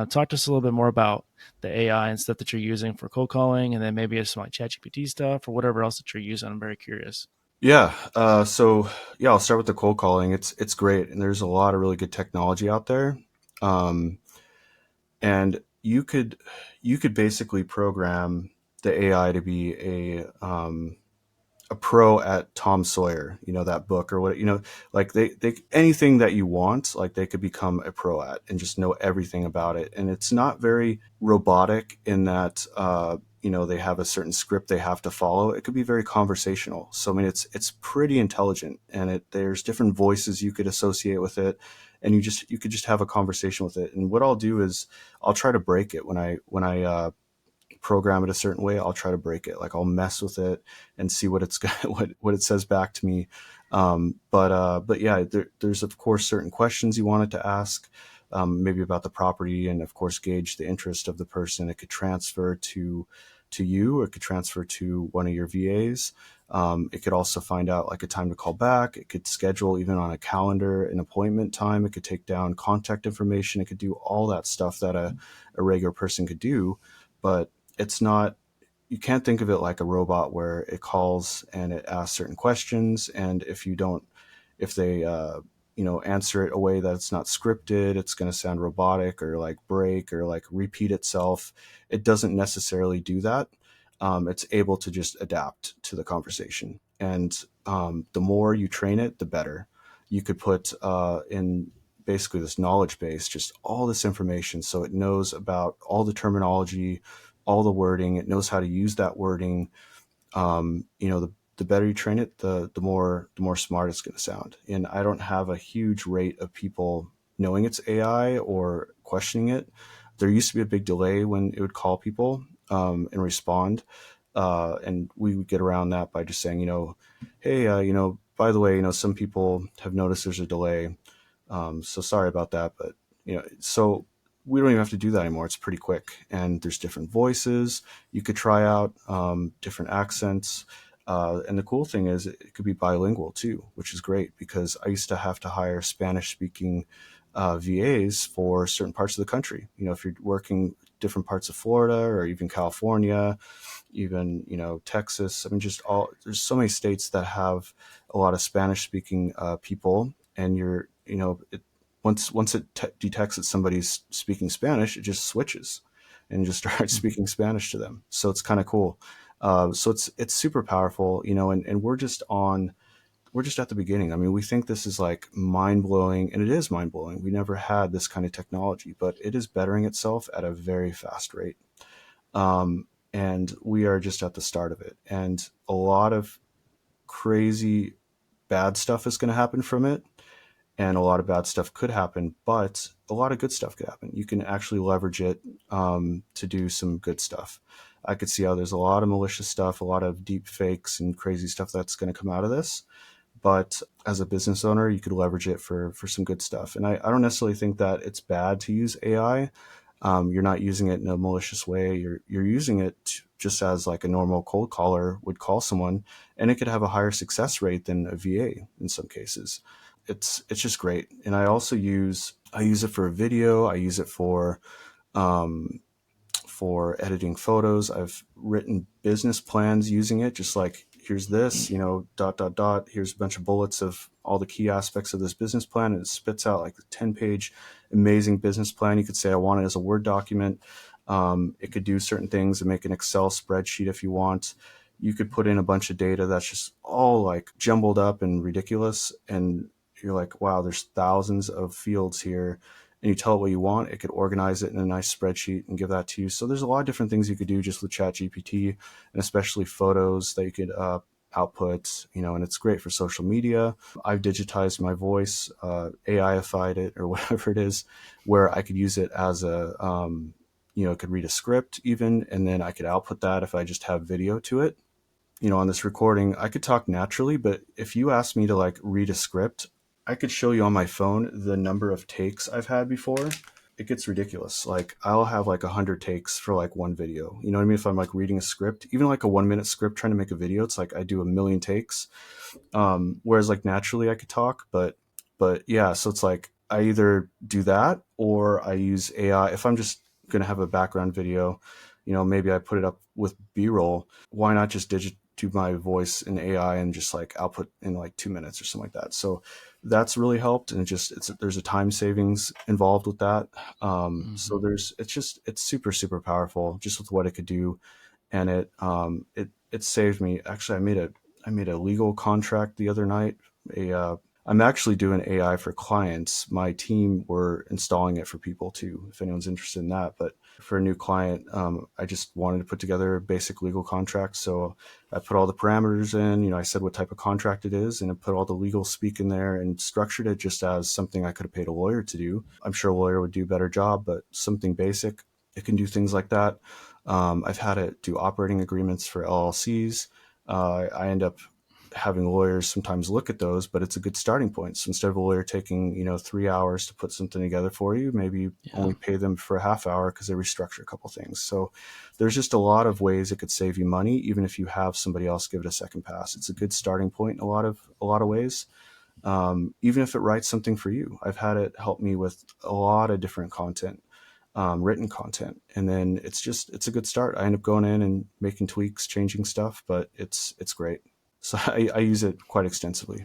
Talk to us a little bit more about the AI and stuff that you're using for cold calling, and then maybe some like ChatGPT stuff or whatever else that you're using. I'm very curious. Yeah. So I'll start with the cold calling. It's great, and there's a lot of really good technology out there. Um, and you could basically program the AI to be a pro at Tom Sawyer, that book or what, like they anything that you want, like they could become a pro at and just know everything about it. And it's not very robotic in that, they have a certain script they have to follow. It could be very conversational. So, I mean, it's pretty intelligent, and there's different voices you could associate with it. And you could just have a conversation with it. And what I'll do is I'll try to break it when I program it a certain way. I'll try to break it. Like I'll mess with it and see what it's what it says back to me. But yeah, there's of course certain questions you want it to ask, maybe about the property, and of course gauge the interest of the person. It could transfer to you, or it could transfer to one of your VAs. It could also find out like a time to call back. It could schedule even on a calendar an appointment time. It could take down contact information. It could do all that stuff that a regular person could do. But it's not, you can't think of it like a robot where it calls and it asks certain questions, and if they answer it a way that it's not scripted, it's going to sound robotic or like break or like repeat itself. It doesn't necessarily do that. It's able to just adapt to the conversation, and the more you train it, the better. You could put in basically this knowledge base just all this information, so it knows about all the terminology, all the wording. It knows how to use that wording. The better you train it, the more smart it's going to sound. And I don't have a huge rate of people knowing it's AI or questioning it. There used to be a big delay when it would call people and respond, and we would get around that by just saying, hey, by the way, some people have noticed there's a delay. So sorry about that, but so we don't even have to do that anymore. It's pretty quick, and there's different voices you could try out, different accents, and the cool thing is it could be bilingual too, which is great because I used to have to hire Spanish-speaking VAs for certain parts of the country. If you're working different parts of Florida or even California, even Texas. I mean, just all there's so many states that have a lot of Spanish-speaking people, and once it detects that somebody's speaking Spanish, it just switches and just starts speaking Spanish to them. So it's kind of cool. So it's super powerful, and we're just at the beginning. I mean, we think this is like mind blowing, and it is mind blowing. We never had this kind of technology, but it is bettering itself at a very fast rate. And we are just at the start of it. And a lot of crazy bad stuff is going to happen from it, and a lot of bad stuff could happen, but a lot of good stuff could happen. You can actually leverage it to do some good stuff. I could see how there's a lot of malicious stuff, a lot of deep fakes and crazy stuff that's going to come out of this. But as a business owner, you could leverage it for some good stuff. And I don't necessarily think that it's bad to use AI. You're not using it in a malicious way. You're using it just as like a normal cold caller would call someone, and it could have a higher success rate than a VA in some cases. It's just great. And I use it for video. I use it um, for editing photos. I've written business plans using it, just like here's this, dot, dot, dot. Here's a bunch of bullets of all the key aspects of this business plan. And it spits out like a 10-page amazing business plan. You could say, I want it as a Word document. It could do certain things and make an Excel spreadsheet if you want. You could put in a bunch of data that's just all like jumbled up and ridiculous. And you're like, wow, there's thousands of fields here, and you tell it what you want, it could organize it in a nice spreadsheet and give that to you. So there's a lot of different things you could do just with ChatGPT, and especially photos that you could output, and it's great for social media. I've digitized my voice, AIified it or whatever it is, where I could use it as it could read a script even, and then I could output that if I just have video to it. On this recording, I could talk naturally, but if you ask me to like read a script, I could show you on my phone the number of takes I've had before. It gets ridiculous. Like I'll have like 100 takes for like one video. You know what I mean? If I'm like reading a script, even like a 1 minute script trying to make a video, it's like I do a million takes. Whereas like naturally I could talk, but yeah, so it's like I either do that or I use AI. If I'm just going to have a background video, maybe I put it up with B-roll. Why not just do my voice in AI and just like output in like 2 minutes or something like that? So that's really helped. And there's a time savings involved with that. So Hmm. it's super, super powerful just with what it could do. And it saved me. Actually, I made a legal contract the other night. I'm actually doing AI for clients. My team were installing it for people too, if anyone's interested in that. But for a new client, I just wanted to put together a basic legal contract. So I put all the parameters in. I said what type of contract it is, and I put all the legal speak in there and structured it just as something I could have paid a lawyer to do. I'm sure a lawyer would do a better job, but something basic. It can do things like that. I've had it do operating agreements for LLCs. I end up having lawyers sometimes look at those, but it's a good starting point. So instead of a lawyer taking, 3 hours to put something together for you, maybe you Yeah. only pay them for a half hour because they restructure a couple things. So there's just a lot of ways it could save you money, even if you have somebody else give it a second pass. It's a good starting point in a lot of ways. Even if it writes something for you, I've had it help me with a lot of different content, written content, and then it's a good start. I end up going in and making tweaks, changing stuff, but it's great. So I use it quite extensively.